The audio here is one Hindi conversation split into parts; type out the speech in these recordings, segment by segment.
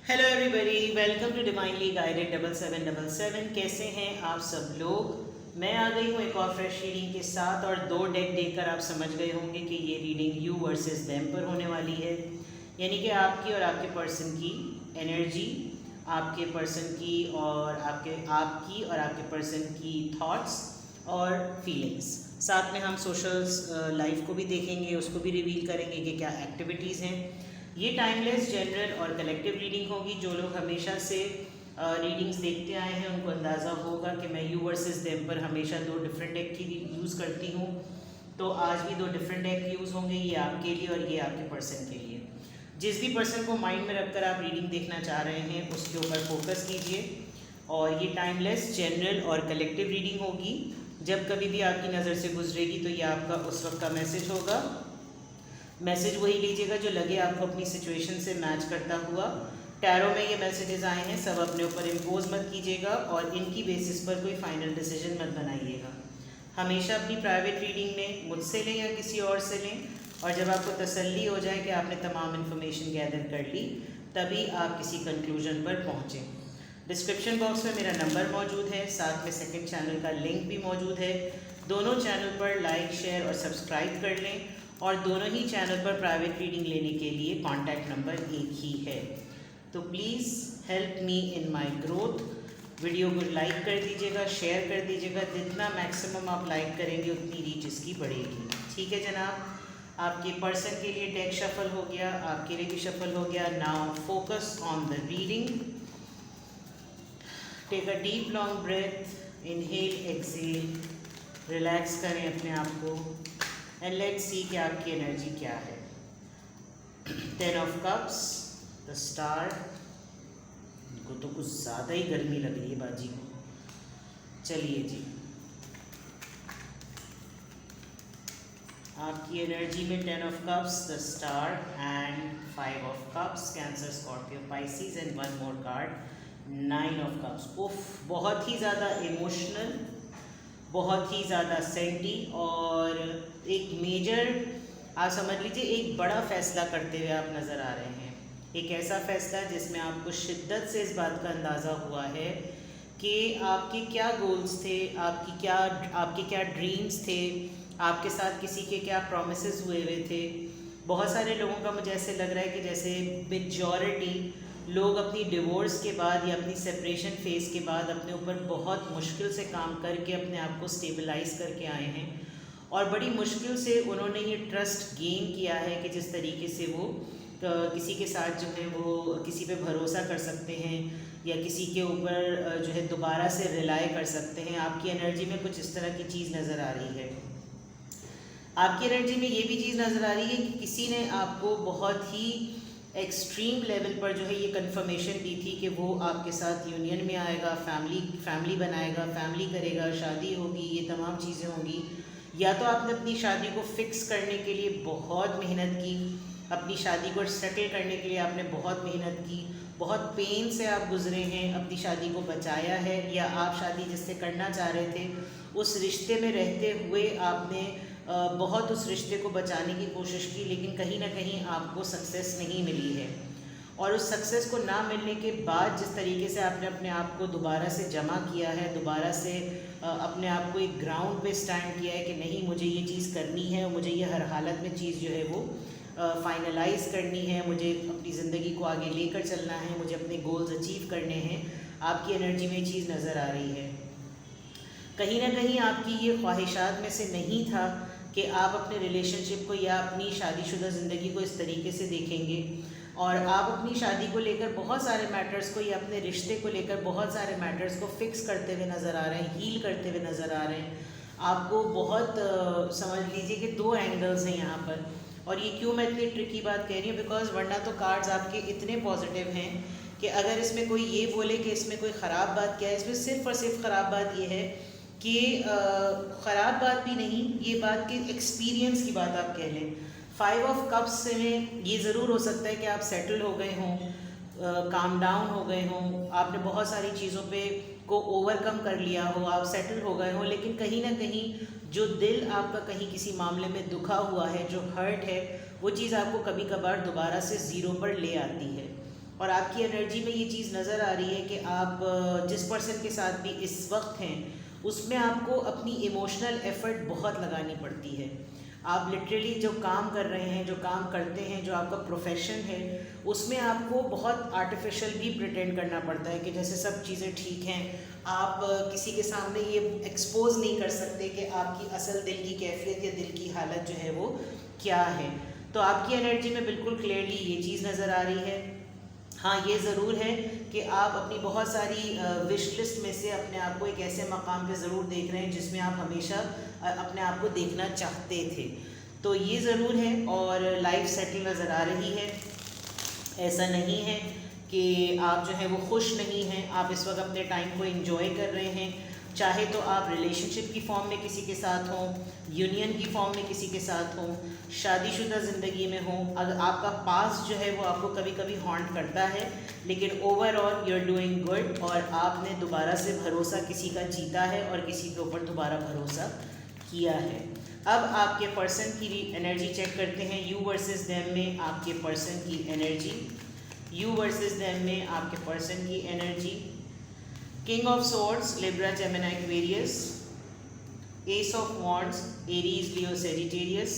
Hello everybody, welcome to divinely guided 7777। कैसे हैं आप सब लोग। मैं आ गई हूँ एक और फ्रेश रीडिंग के साथ और दो डेक देखकर आप समझ गए होंगे कि ये रीडिंग यू वर्सेस देम पर होने वाली है। यानी कि आपकी और आपके पर्सन की एनर्जी, आपके पर्सन की और आपके पर्सन की थॉट्स और फीलिंग्स। साथ में हम सोशल लाइफ को भी देखेंगे, उसको भी रिवील करेंगे कि क्या एक्टिविटीज़ हैं। ये टाइमलेस, जनरल और कलेक्टिव रीडिंग होगी। जो लोग हमेशा से रीडिंग्स देखते आए हैं उनको अंदाज़ा होगा कि मैं यू वर्सेस देम पर हमेशा दो डिफरेंट डेक की यूज़ करती हूँ। तो आज भी दो डिफरेंट डेक यूज़ होंगे, ये आपके लिए और ये आपके पर्सन के लिए। जिस भी पर्सन को माइंड में रखकर आप रीडिंग देखना चाह रहे हैं उसके ऊपर फोकस कीजिए। और ये टाइमलेस, जनरल और कलेक्टिव रीडिंग होगी। जब कभी भी आपकी नज़र से गुजरेगी तो ये आपका उस वक्त का मैसेज होगा। मैसेज वही लीजिएगा जो लगे आपको अपनी सिचुएशन से मैच करता हुआ। टैरो में ये मैसेजेस आए हैं, सब अपने ऊपर इम्पोज मत कीजिएगा और इनकी बेसिस पर कोई फाइनल डिसीजन मत बनाइएगा। हमेशा अपनी प्राइवेट रीडिंग में मुझसे लें या किसी और से लें, और जब आपको तसल्ली हो जाए कि आपने तमाम इन्फॉर्मेशन गैदर कर ली तभी आप किसी कंक्लूजन पर पहुँचें। डिस्क्रिप्शन बॉक्स में मेरा नंबर मौजूद है, साथ में सेकंड चैनल का लिंक भी मौजूद है। दोनों चैनल पर लाइक, शेयर और सब्सक्राइब कर लें। और दोनों ही चैनल पर प्राइवेट रीडिंग लेने के लिए कॉन्टैक्ट नंबर एक ही है। तो please help me in my growth. Video को लाइक कर दीजिएगा, शेयर कर दीजिएगा। जितना मैक्सिमम आप लाइक करेंगे उतनी रीच इसकी बढ़ेगी। ठीक है जनाब। आपके पर्सन के लिए डेक शफल हो गया, आपके लिए भी शफल हो गया। Now focus on the reading. Take a deep long breath, inhale, exhale, relax करें अपने आप को एंड लेट्स सी कि आपकी एनर्जी क्या है। 10 ऑफ कप्स, द स्टार। इनको तो कुछ ज़्यादा ही गर्मी लग रही है बाजी को। चलिए जी, आपकी एनर्जी में 10 of cups, the star and 5 of cups, cancer, Scorpio, Pisces and one more card 9 of cups. उफ, बहुत ही ज़्यादा इमोशनल, बहुत ही ज़्यादा सेंटी और एक मेजर, आप समझ लीजिए एक बड़ा फ़ैसला करते हुए आप नज़र आ रहे हैं। एक ऐसा फ़ैसला जिसमें आपको शिद्दत से इस बात का अंदाज़ा हुआ है कि आपके क्या गोल्स थे, आपके क्या ड्रीम्स थे, आपके साथ किसी के क्या प्रॉमिसेस हुए थे। बहुत सारे लोगों का मुझे ऐसे लग रहा है कि जैसे मेजॉरिटी लोग अपनी डिवोर्स के बाद या अपनी सेपरेशन फेज़ के बाद अपने ऊपर बहुत मुश्किल से काम करके अपने आप को स्टेबलाइज़ करके आए हैं और बड़ी मुश्किल से उन्होंने ये ट्रस्ट गेन किया है कि जिस तरीके से वो किसी के साथ जो है वो किसी पे भरोसा कर सकते हैं या किसी के ऊपर जो है दोबारा से रिलाई कर सकते हैं। आपकी एनर्जी में कुछ इस तरह की चीज़ नज़र आ रही है। आपकी एनर्जी में ये भी चीज़ नज़र आ रही है कि किसी ने आपको बहुत ही एक्सट्रीम लेवल पर जो है ये कंफर्मेशन दी थी कि वो आपके साथ यूनियन में आएगा, फैमिली बनाएगा, फैमिली करेगा, शादी होगी, ये तमाम चीज़ें होंगी। या तो आपने अपनी शादी को फिक्स करने के लिए बहुत मेहनत की, अपनी शादी को सेटल करने के लिए आपने बहुत मेहनत की, बहुत पेन से आप गुजरे हैं, अपनी शादी को बचाया है, या आप शादी जिससे करना चाह रहे थे उस रिश्ते में रहते हुए आपने बहुत उस रिश्ते को बचाने की कोशिश की, लेकिन कहीं ना कहीं आपको सक्सेस नहीं मिली है। और उस सक्सेस को ना मिलने के बाद जिस तरीके से आपने अपने आप को दोबारा से जमा किया है, दोबारा से अपने आप को एक ग्राउंड पे स्टैंड किया है कि नहीं मुझे ये चीज़ करनी है, मुझे ये हर हालत में चीज़ जो है वो फाइनलाइज करनी है, मुझे अपनी ज़िंदगी को आगे लेकर चलना है, मुझे अपने गोल्स अचीव करने हैं। आपकी एनर्जी में चीज़ नज़र आ रही है। कहीं ना कहीं आपकी ये ख्वाहिशात में से नहीं था कि आप अपने रिलेशनशिप को या अपनी शादीशुदा ज़िंदगी को इस तरीके से देखेंगे, और आप अपनी शादी को लेकर बहुत सारे मैटर्स को या अपने रिश्ते को लेकर बहुत सारे मैटर्स को फिक्स करते हुए नज़र आ रहे हैं, हील करते हुए नज़र आ रहे हैं। आपको बहुत समझ लीजिए कि दो एंगल्स हैं यहाँ पर। और ये क्यों मैं इतनी ट्रिकी बात कह रही हूँ, बिकॉज वरना तो कार्ड्स आपके इतने पॉजिटिव हैं कि अगर इसमें कोई ये बोले कि इसमें कोई ख़राब बात क्या है, इसमें सिर्फ़ और सिर्फ ख़राब बात ये है कि ख़राब बात भी नहीं, ये बात के एक्सपीरियंस की बात आप कह लें। 5 ऑफ कप्स में ये ज़रूर हो सकता है कि आप सेटल हो गए हों, काम डाउन हो गए हों, आपने बहुत सारी चीज़ों पे को ओवरकम कर लिया हो, आप सेटल हो गए हो, लेकिन कहीं ना कहीं जो दिल आपका कहीं किसी मामले में दुखा हुआ है, जो हर्ट है, वो चीज़ आपको कभी कभार दोबारा से ज़ीरो पर ले आती है। और आपकी एनर्जी में ये चीज़ नज़र आ रही है कि आप जिस पर्सन के साथ भी इस वक्त हैं उसमें आपको अपनी इमोशनल एफर्ट बहुत लगानी पड़ती है। आप लिटरली जो काम कर रहे हैं, जो काम करते हैं, जो आपका प्रोफेशन है, उसमें आपको बहुत आर्टिफिशियल भी प्रिटेंड करना पड़ता है कि जैसे सब चीज़ें ठीक हैं। आप किसी के सामने ये एक्सपोज नहीं कर सकते कि आपकी असल दिल की कैफियत या दिल की हालत जो है वो क्या है। तो आपकी एनर्जी में बिल्कुल क्लियरली ये चीज़ नज़र आ रही है। हाँ, ये ज़रूर है कि आप अपनी बहुत सारी विश लिस्ट में से अपने आप को एक ऐसे मकाम पे ज़रूर देख रहे हैं जिसमें आप हमेशा अपने आप को देखना चाहते थे। तो ये ज़रूर है और लाइफ सेटल नज़र आ रही है। ऐसा नहीं है कि आप जो है वो खुश नहीं हैं, आप इस वक्त अपने टाइम को एंजॉय कर रहे हैं। चाहे तो आप रिलेशनशिप की फॉर्म में किसी के साथ हों, यूनियन की फॉर्म में किसी के साथ हों, शादीशुदा ज़िंदगी में हों। अगर आपका पास्ट जो है वो आपको कभी कभी हॉन्ट करता है, लेकिन overall you are doing good और आपने दोबारा से भरोसा किसी का जीता है और किसी के ऊपर दोबारा भरोसा किया है। अब आपके पर्सन की एनर्जी चेक करते हैं। यू वर्सेस देम में आपके पर्सन की एनर्जी, यू वर्सेस देम में आपके पर्सन की energy. King of swords Libra Gemini Aquarius, S of wands Aries Leo Sagittarius,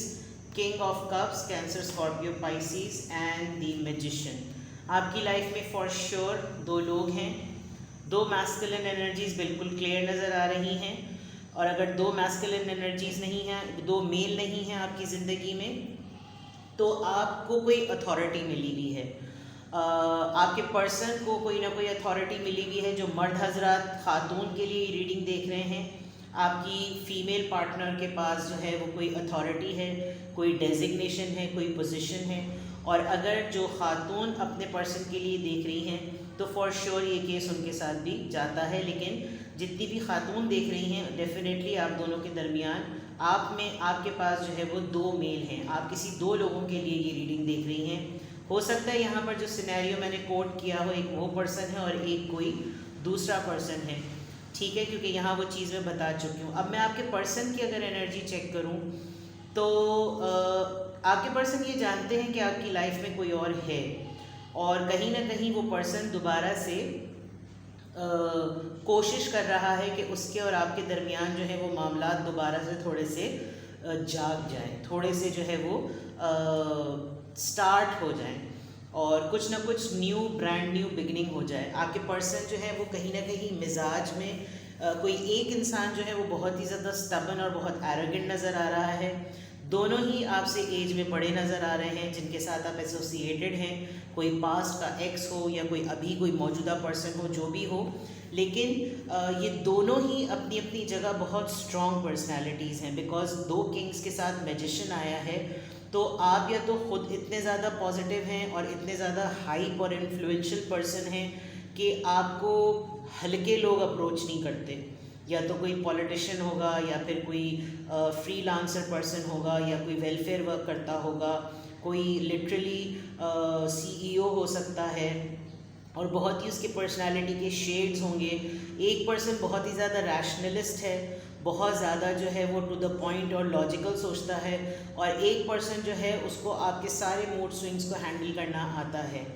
king of cups cancer Scorpio Pisces and the magician. आपकी लाइफ में फॉर श्योर दो लोग हैं। दो मैस्कुलिन एनर्जीज बिल्कुल क्लियर नज़र आ रही हैं, और अगर दो मैस्कुलिन एनर्जीज नहीं हैं, दो मेल नहीं हैं आपकी ज़िंदगी में, तो आपको कोई अथॉरिटी मिली हुई है। आपके पर्सन को कोई ना कोई अथॉरिटी मिली हुई है। जो मर्द हजरात खातून के लिए रीडिंग देख रहे हैं, आपकी फ़ीमेल पार्टनर के पास जो है वो कोई अथॉरिटी है, कोई डेजिग्नेशन है, कोई पोजीशन है। और अगर जो खातून अपने पर्सन के लिए देख रही हैं तो फॉर श्योर ये केस उनके साथ भी जाता है। लेकिन जितनी भी खातून देख रही हैं, डेफिनेटली आप दोनों के दरमियान आप में आपके पास जो है वो दो मेल हैं। आप किसी दो लोगों के लिए ये रीडिंग देख रही हैं। हो सकता है यहाँ पर जो सिनेरियो मैंने कोट किया हो, एक वो पर्सन है और एक कोई दूसरा पर्सन है, ठीक है, क्योंकि यहाँ वो चीज़ मैं बता चुकी हूँ। अब मैं आपके पर्सन की अगर एनर्जी चेक करूँ तो आपके पर्सन ये जानते हैं कि आपकी लाइफ में कोई और है, और कहीं ना कहीं वो पर्सन दोबारा से कोशिश कर रहा है कि उसके और आपके दरमियान जो है वो मामला दोबारा से थोड़े से जाग जाएं, थोड़े से जो है वो स्टार्ट हो जाएं और कुछ ना कुछ न्यू ब्रांड न्यू बिगनिंग हो जाए। आपके पर्सन जो है वो कहीं ना कहीं मिजाज में कोई एक इंसान जो है वो बहुत ही ज़्यादा स्टबन और बहुत एरोगेंट नज़र आ रहा है। दोनों ही आपसे एज में बड़े नज़र आ रहे हैं जिनके साथ आप एसोसिएटेड हैं, कोई पास्ट का एक्स हो या कोई अभी कोई मौजूदा पर्सन हो, जो भी हो। लेकिन ये दोनों ही अपनी अपनी जगह बहुत स्ट्रॉन्ग पर्सनैलिटीज़ हैं, बिकॉज दो किंग्स के साथ मैजिशियन आया है। तो आप या तो ख़ुद इतने ज़्यादा पॉजिटिव हैं और इतने ज़्यादा हाइप और इन्फ्लुएंशियल पर्सन हैं कि आपको हल्के लोग अप्रोच नहीं करते। या तो कोई पॉलिटिशियन होगा, या फिर कोई फ्रीलांसर पर्सन होगा, या कोई वेलफेयर वर्क करता होगा, कोई लिटरली CEO हो सकता है, और बहुत ही उसके पर्सनालिटी के शेड्स होंगे। एक पर्सन बहुत ही ज़्यादा रैशनलिस्ट है, बहुत ज़्यादा जो है वो टू द पॉइंट और लॉजिकल सोचता है, और एक पर्सन जो है उसको आपके सारे मूड स्विंग्स को हैंडल करना आता है।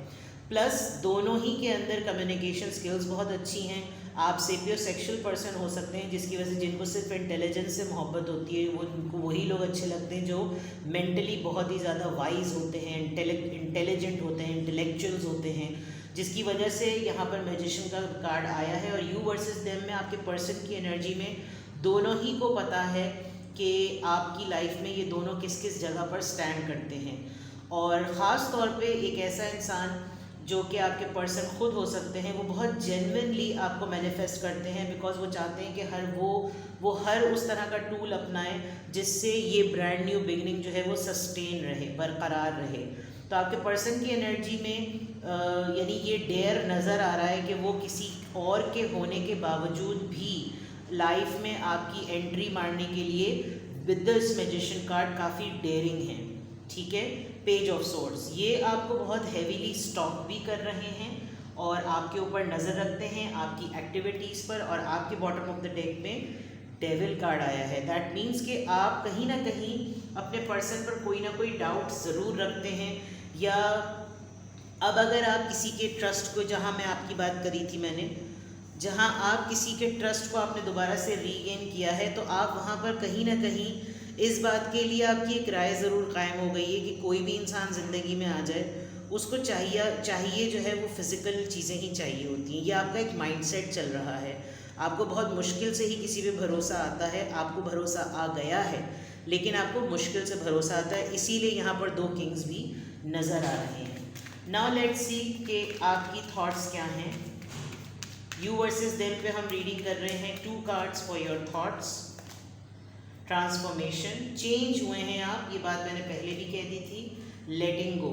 प्लस दोनों ही के अंदर कम्युनिकेशन स्किल्स बहुत अच्छी हैं। आप सेपियो सेक्शुअल पर्सन हो सकते हैं, जिसकी वजह से जिनको सिर्फ इंटेलिजेंस से मोहब्बत होती है, वो उनको वही लोग अच्छे लगते हैं जो मेंटली बहुत ही ज़्यादा वाइज होते हैं, इंटेलिजेंट होते हैं, इंटेलेक्चुअल्स होते हैं, जिसकी वजह से यहाँ पर मैजिशियन का कार्ड आया है। और यू वर्सेस देम में आपके पर्सन की एनर्जी में दोनों ही को पता है कि आपकी लाइफ में ये दोनों किस किस जगह पर स्टैंड करते हैं। और ख़ास तौर पे एक ऐसा इंसान जो कि आपके पर्सन खुद हो सकते हैं, वो बहुत जेन्युइनली आपको मैनिफेस्ट करते हैं, बिकॉज वो चाहते हैं कि वो हर उस तरह का टूल अपनाएं जिससे ये ब्रांड न्यू बिगनिंग जो है वो सस्टेन रहे, बरकरार रहे। तो आपके पर्सन की एनर्जी में यानी ये डेयर नज़र आ रहा है कि वो किसी और के होने के बावजूद भी लाइफ में आपकी एंट्री मारने के लिए विद दिस मैजिशियन कार्ड काफ़ी डेयरिंग है, ठीक है। पेज ऑफ सोर्ड्स, ये आपको बहुत हैवीली स्टॉक भी कर रहे हैं और आपके ऊपर नज़र रखते हैं आपकी एक्टिविटीज़ पर। और आपके बॉटम ऑफ द डेक में डेविल कार्ड आया है। दैट मीन्स कि आप कहीं ना कहीं अपने पर्सन पर कोई ना कोई डाउट ज़रूर रखते हैं, या अब अगर आप किसी के ट्रस्ट को, जहाँ मैं आपकी बात करी थी मैंने, जहाँ आप किसी के ट्रस्ट को आपने दोबारा से रीगेन किया है, तो आप वहाँ पर कहीं ना कहीं इस बात के लिए आपकी एक राय ज़रूर कायम हो गई है कि कोई भी इंसान ज़िंदगी में आ जाए, उसको चाहिए जो है वो फिज़िकल चीज़ें ही चाहिए होती हैं। ये आपका एक माइंडसेट चल रहा है। आपको बहुत मुश्किल से ही किसी पे भरोसा आता है, आपको भरोसा आ गया है, लेकिन आपको मुश्किल से भरोसा आता है। इसीलिए यहाँ पर 2 किंग्स भी नज़र आ रहे हैं। नाउ लेट्स सी कि आपकी थॉट्स क्या हैं। यू वर्सेस देम पे हम रीडिंग कर रहे हैं 2 cards for your thoughts. Transformation, change हुए हैं आप, ये बात मैंने पहले भी कह दी थी। लेटिंग गो,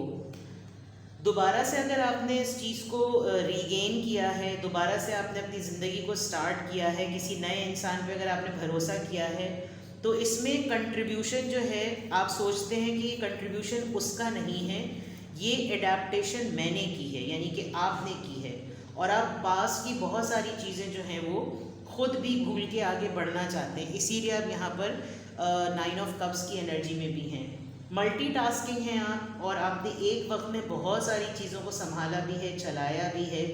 दोबारा से अगर आपने इस चीज़ को रीगेन किया है, दोबारा से आपने अपनी ज़िंदगी को स्टार्ट किया है, किसी नए इंसान पे अगर आपने भरोसा किया है, तो इसमें कंट्रीब्यूशन जो है, आप सोचते हैं कि ये कंट्रीब्यूशन उसका नहीं है, ये एडेप्टेशन मैंने की है, यानी कि आपने की है, और आप पास की बहुत सारी चीज़ें जो हैं वो खुद भी भूल के आगे बढ़ना चाहते हैं। इसीलिए आप यहाँ पर 9 ऑफ कप्स की एनर्जी में भी हैं। मल्टीटास्किंग हैं आप, और आपने एक वक्त में बहुत सारी चीज़ों को संभाला भी है, चलाया भी है,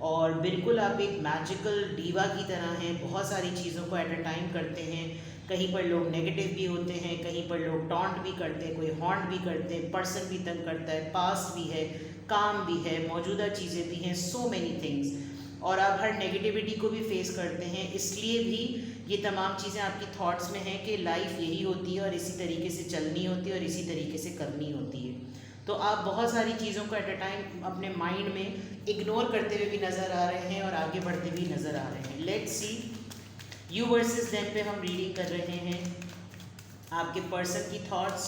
और बिल्कुल आप एक मैजिकल डीवा की तरह हैं, बहुत सारी चीज़ों को एट अ टाइम करते हैं। कहीं पर लोग नेगेटिव भी होते हैं, कहीं पर लोग टॉन्ट भी करते हैं, कोई हॉन्ट भी करते हैं, पर्सन भी तंग करता है, पास्ट भी है, काम भी है, मौजूदा चीज़ें भी हैं, सो मैनी थिंग्स, और आप हर नेगेटिविटी को भी फेस करते हैं। इसलिए भी ये तमाम चीज़ें आपकी थॉट्स में हैं कि लाइफ यही होती है और इसी तरीके से चलनी होती है और इसी तरीके से करनी होती है। तो आप बहुत सारी चीज़ों को एट अ टाइम अपने माइंड में इग्नोर करते हुए भी नज़र आ रहे हैं और आगे बढ़ते भी नज़र आ रहे हैं। Let's see, you versus them पे हम रीडिंग कर रहे हैं। आपके पर्सन की thoughts,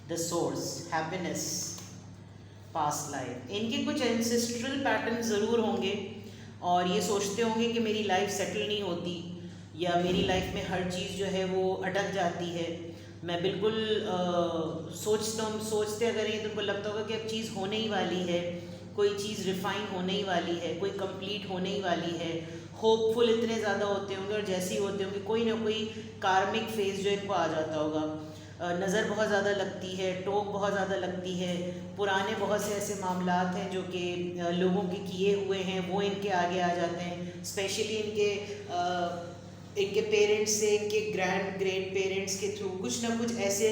the source, happiness, past life, इनके कुछ एंसेस्ट्रल पैटर्न ज़रूर होंगे और ये सोचते होंगे कि मेरी लाइफ सेटल नहीं होती, या मेरी लाइफ में हर चीज़ जो है वो अटक जाती है। मैं बिल्कुल सोचते अगर ये तुमको लगता होगा कि अब चीज़ होने ही वाली है, कोई चीज़ रिफाइन होने ही वाली है, कोई कंप्लीट होने ही वाली है, होपफुल इतने ज़्यादा होते होंगे, और जैसे ही होते होंगे कोई ना कोई कार्मिक फेज जो इनको आ जाता होगा। नज़र बहुत ज़्यादा लगती है, टोक बहुत ज़्यादा लगती है, पुराने बहुत से ऐसे मामलात हैं जो कि लोगों के किए हुए हैं वो इनके आगे आ जाते हैं, स्पेशली इनके पेरेंट्स से, इनके ग्रेट पेरेंट्स के थ्रू कुछ ना कुछ ऐसे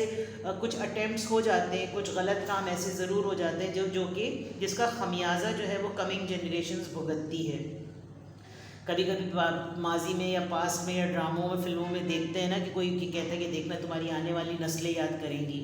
कुछ अटेम्प्ट्स हो जाते हैं, कुछ गलत काम ऐसे ज़रूर हो जाते हैं जो कि जिसका खमियाजा जो है वो कमिंग जनरेशन्स भुगतती है। कभी कभी माजी में या पास्ट में या ड्रामों में, फिल्मों में देखते हैं ना कि कोई कहता है कि देखना तुम्हारी आने वाली नस्लें याद करेंगी।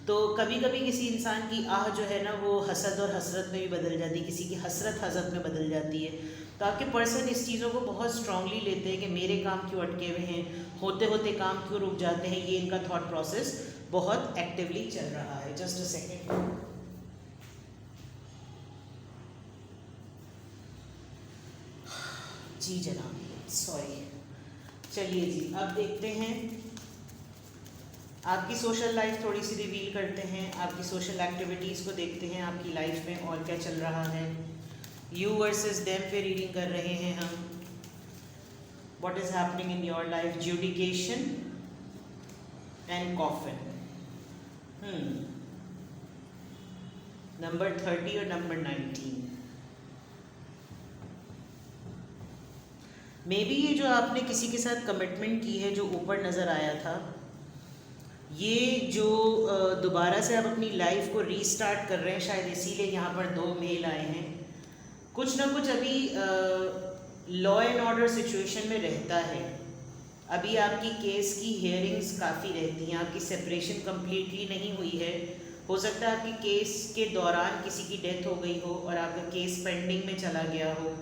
तो कभी कभी किसी इंसान की आह जो है ना वो हसद और हसरत में भी बदल जाती है, किसी की हसरत हसद में बदल जाती है। तो आपके पर्सन इस चीज़ों को बहुत स्ट्रांगली लेते हैं कि मेरे काम क्यों अटके हुए हैं, होते होते काम क्यों रुक जाते हैं। ये इनका थॉट प्रोसेस बहुत एक्टिवली चल रहा है। Just a second. जी जनाब, सॉरी। चलिए जी, अब देखते हैं आपकी सोशल लाइफ, थोड़ी सी रिवील करते हैं, आपकी सोशल एक्टिविटीज़ को देखते हैं, आपकी लाइफ में और क्या चल रहा है। यू वर्सेस देम पे रीडिंग कर रहे हैं हम। What is happening in your life, ज्यूडिकेशन एंड कॉफिन। नंबर 30 और नंबर 19। मे बी ये जो आपने किसी के साथ कमिटमेंट की है, जो ऊपर नज़र आया था, ये जो दोबारा से आप अपनी लाइफ को रीस्टार्ट कर रहे हैं, शायद इसीलिए यहाँ पर 2 मेल आए हैं। कुछ ना कुछ अभी लॉ एंड ऑर्डर सिचुएशन में रहता है। अभी आपकी केस की हियरिंग्स काफ़ी रहती हैं, आपकी सेपरेशन कम्प्लीटली नहीं हुई है। हो सकता है आपकी केस के दौरान किसी की डेथ हो गई हो और आपका केस पेंडिंग में चला गया हो,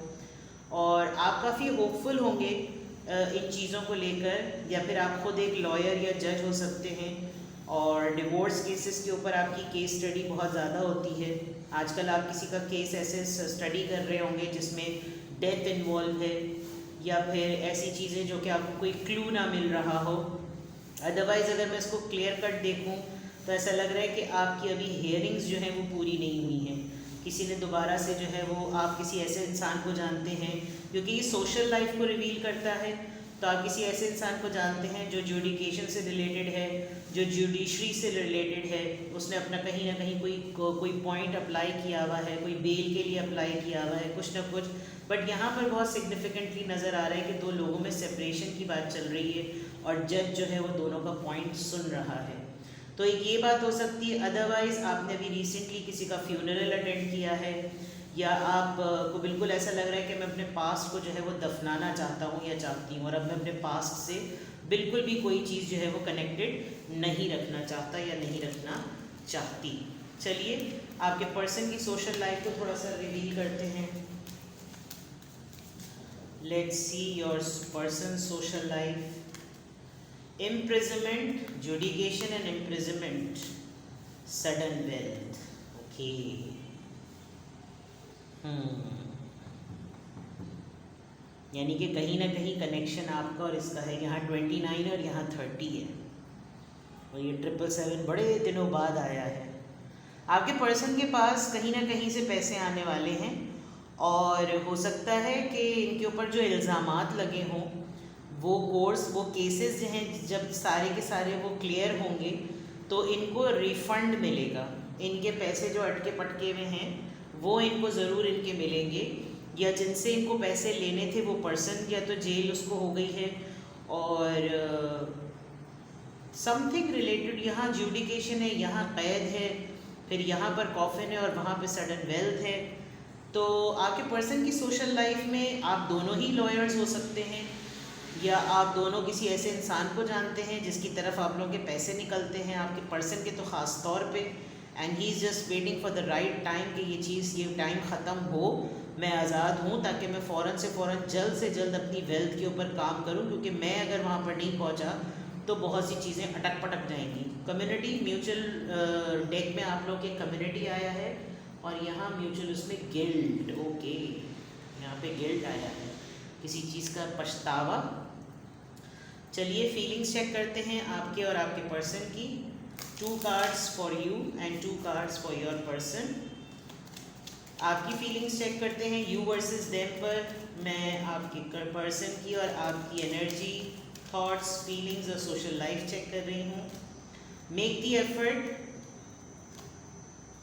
और आप काफ़ी होपफुल होंगे इन चीज़ों को लेकर, या फिर आप खुद एक लॉयर या जज हो सकते हैं। और डिवोर्स केसेस के ऊपर आपकी केस स्टडी बहुत ज़्यादा होती है। आजकल आप किसी का केस ऐसे स्टडी कर रहे होंगे जिसमें डेथ इन्वॉल्व है, या फिर ऐसी चीज़ें जो कि आपको कोई क्लू ना मिल रहा हो। अदरवाइज़ अगर मैं इसको क्लियर कट देखूँ तो ऐसा लग रहा है कि आपकी अभी हियरिंग्स जो हैं वो पूरी नहीं हुई हैं। किसी ने दोबारा से जो है वो, आप किसी ऐसे इंसान को जानते हैं, क्योंकि ये सोशल लाइफ को रिवील करता है। तो आप किसी ऐसे इंसान को जानते हैं जो जुडिकेशन से रिलेटेड है, जो जुडिशरी से रिलेटेड है, उसने अपना कहीं ना कहीं कोई पॉइंट अप्लाई किया हुआ है, कोई बेल के लिए अप्लाई किया हुआ है, कुछ ना कुछ। बट यहाँ पर बहुत सिग्निफिकेंटली नज़र आ रहा है कि दो लोगों में सेपरेशन की बात चल रही है और जज जो है वो दोनों का पॉइंट सुन रहा है। तो एक ये बात हो सकती है। अदरवाइज़ आपने अभी रिसेंटली किसी का फ्यूनरल अटेंड किया है, या आप को बिल्कुल ऐसा लग रहा है कि मैं अपने पास्ट को जो है वो दफनाना चाहता हूँ या चाहती हूँ, और अब मैं अपने पास्ट से बिल्कुल भी कोई चीज़ जो है वो कनेक्टेड नहीं रखना चाहता या नहीं रखना चाहती। चलिए आपके पर्सन की सोशल लाइफ को थोड़ा सा रिवील करते हैं। Let's see your person social life. imprisonment, judication and imprisonment, sudden wealth. Okay. यानी कि कहीं ना कहीं कनेक्शन आपका और इसका है। यहाँ 29 और यहाँ 30 है, और ये 777 बड़े दिनों बाद आया है। आपके पर्सन के पास कहीं ना कहीं से पैसे आने वाले हैं, और हो सकता है कि इनके ऊपर जो इल्ज़ामात लगे हों, वो केसेस जो हैं, जब सारे के सारे वो क्लियर होंगे तो इनको रिफ़ंड मिलेगा। इनके पैसे जो अटके पटके हुए हैं वो इनको ज़रूर इनके मिलेंगे, या जिनसे इनको पैसे लेने थे वो पर्सन या तो जेल उसको हो गई है, और समथिंग रिलेटेड। यहाँ जुडिकेशन है, यहाँ कैद है, फिर यहाँ पर कॉफिन है, और वहाँ पे सडन वेल्थ है। तो आपके पर्सन की सोशल लाइफ में आप दोनों ही लॉयर्स हो सकते हैं, या आप दोनों किसी ऐसे इंसान को जानते हैं जिसकी तरफ आप लोगों के पैसे निकलते हैं, आपके पर्सन के तो ख़ास तौर पे, and he is just waiting for the right time कि ये टाइम ख़त्म हो, मैं आज़ाद हूँ, ताकि मैं फ़ौरन से फ़ौरन जल्द से जल्द अपनी वेल्थ के ऊपर काम करूँ, क्योंकि मैं अगर वहाँ पर नहीं पहुँचा तो बहुत सी चीज़ें अटक पटक जाएंगी। कम्युनिटी म्यूचुअल डेक में आप लोग के कम्युनिटी आया है, और यहाँ म्यूचुअल उसमें गिल्ड। ओके, यहाँ पे गिल्ड आया है, किसी चीज़ का पछतावा। चलिए फीलिंग्स चेक करते हैं आपके और आपके पर्सन की। 2 cards for you and 2 cards for your person. आपकी फीलिंग्स चेक करते हैं यू वर्सेस देम पर। मैं आपके पर्सन की और आपकी एनर्जी, थॉट्स, फीलिंग्स और सोशल लाइफ चेक कर रही हूँ। Make the effort,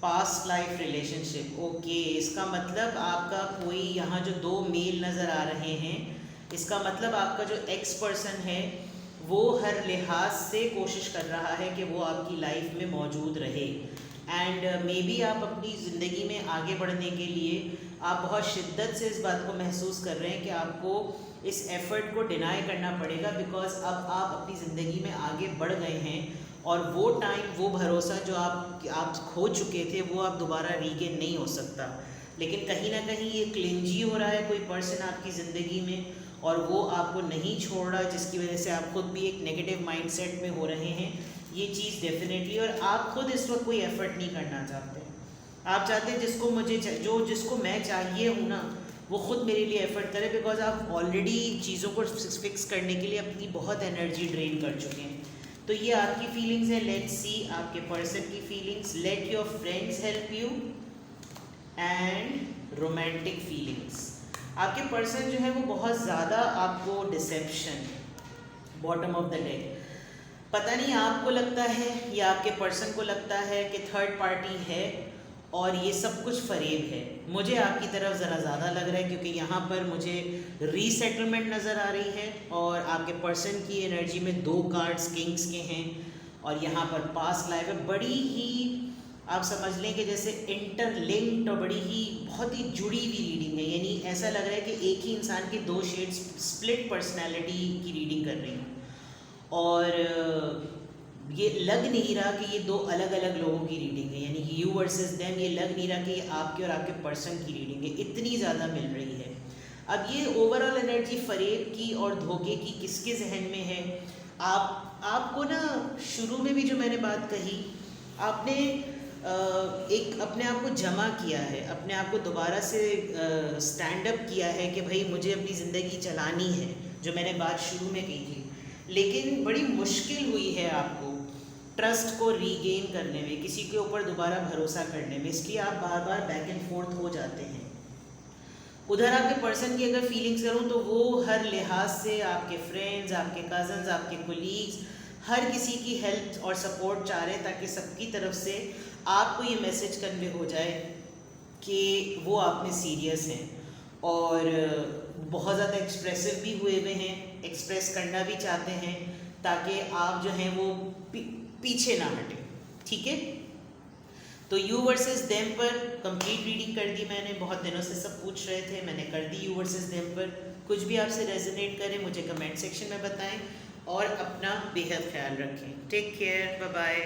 past life relationship. Okay, इसका मतलब आपका कोई यहाँ जो 2 मेल नज़र आ रहे हैं, इसका मतलब आपका जो एक्स पर्सन है वो हर लिहाज से कोशिश कर रहा है कि वो आपकी लाइफ में मौजूद रहे, एंड मे बी आप अपनी ज़िंदगी में आगे बढ़ने के लिए आप बहुत शिद्दत से इस बात को महसूस कर रहे हैं कि आपको इस एफ़र्ट को डिनाई करना पड़ेगा, बिकॉज़ अब आप अपनी ज़िंदगी में आगे बढ़ गए हैं, और वो टाइम, वो भरोसा जो आप खो चुके थे वो आप दोबारा रीगेन नहीं हो सकता। लेकिन कहीं ना कहीं ये क्लिंजी हो रहा है कोई पर्सन आपकी ज़िंदगी में, और वो आपको नहीं छोड़ रहा, जिसकी वजह से आप खुद भी एक नेगेटिव माइंडसेट में हो रहे हैं। ये चीज़ डेफिनेटली, और आप खुद इस वक्त कोई एफ़र्ट नहीं करना चाहते। आप चाहते हैं जिसको मैं चाहिए हूँ ना, वो ख़ुद मेरे लिए एफ़र्ट करे, बिकॉज आप ऑलरेडी चीज़ों को फिक्स करने के लिए अपनी बहुत एनर्जी ड्रेन कर चुके हैं। तो ये आपकी फीलिंग्स है। लेट्स सी आपके पर्सन की feelings. Let your friends help you, and romantic feelings. आपके पर्सन जो है वो बहुत ज़्यादा आपको deception, bottom of the deck, पता नहीं आपको लगता है या आपके पर्सन को लगता है कि थर्ड पार्टी है और ये सब कुछ फरेब है। मुझे आपकी तरफ ज़रा ज़्यादा लग रहा है, क्योंकि यहाँ पर मुझे रीसेटलमेंट नज़र आ रही है, और आपके पर्सन की एनर्जी में 2 कार्ड्स किंग्स के हैं, और यहाँ पर पास्ट लाइफ है। बड़ी ही आप समझ लें कि जैसे इंटरलिंक्ड और बड़ी ही बहुत ही जुड़ी हुई रीडिंग है। यानी ऐसा लग रहा है कि एक ही इंसान के 2 शेड्स, स्प्लिट पर्सनैलिटी की रीडिंग कर रही हूँ, और ये लग नहीं रहा कि ये 2 अलग अलग लोगों की रीडिंग है। यानी कि यू वर्सेस देम, ये लग नहीं रहा कि ये आपके और आपके पर्सन की रीडिंग है, इतनी ज़्यादा मिल रही है। अब ये ओवरऑल एनर्जी फरेब की और धोखे की किसके जहन में है? आपको ना शुरू में भी जो मैंने बात कही, आपने एक अपने आप को जमा किया है, अपने आप को दोबारा से स्टैंड अप किया है कि भाई मुझे अपनी ज़िंदगी चलानी है, जो मैंने बात शुरू में कही थी। लेकिन बड़ी मुश्किल हुई है आपको ट्रस्ट को रीगेन करने में, किसी के ऊपर दोबारा भरोसा करने में, इसलिए आप बार बार बैक एंड फोर्थ हो जाते हैं। उधर आपके पर्सन की अगर फीलिंग्स करूँ तो वो हर लिहाज से आपके फ्रेंड्स, आपके कज़न्स, आपके कोलीग्स, हर किसी की हेल्प और सपोर्ट चाह रहे हैं ताकि सबकी तरफ से आपको ये मैसेज कन्वे हो जाए कि वो आप में सीरियस हैं और बहुत ज़्यादा एक्सप्रेसिव भी हुए हुए हैं, एक्सप्रेस करना भी चाहते हैं ताकि आप जो हैं वो पीछे ना हटें। ठीक है, तो यू वर्सेस देम पर कंप्लीट रीडिंग कर दी मैंने। बहुत दिनों से सब पूछ रहे थे, मैंने कर दी यू वर्सेस देम पर। कुछ भी आपसे रेजोनेट करे मुझे कमेंट सेक्शन में बताएं और अपना बेहद ख्याल रखें। Take care, bye bye.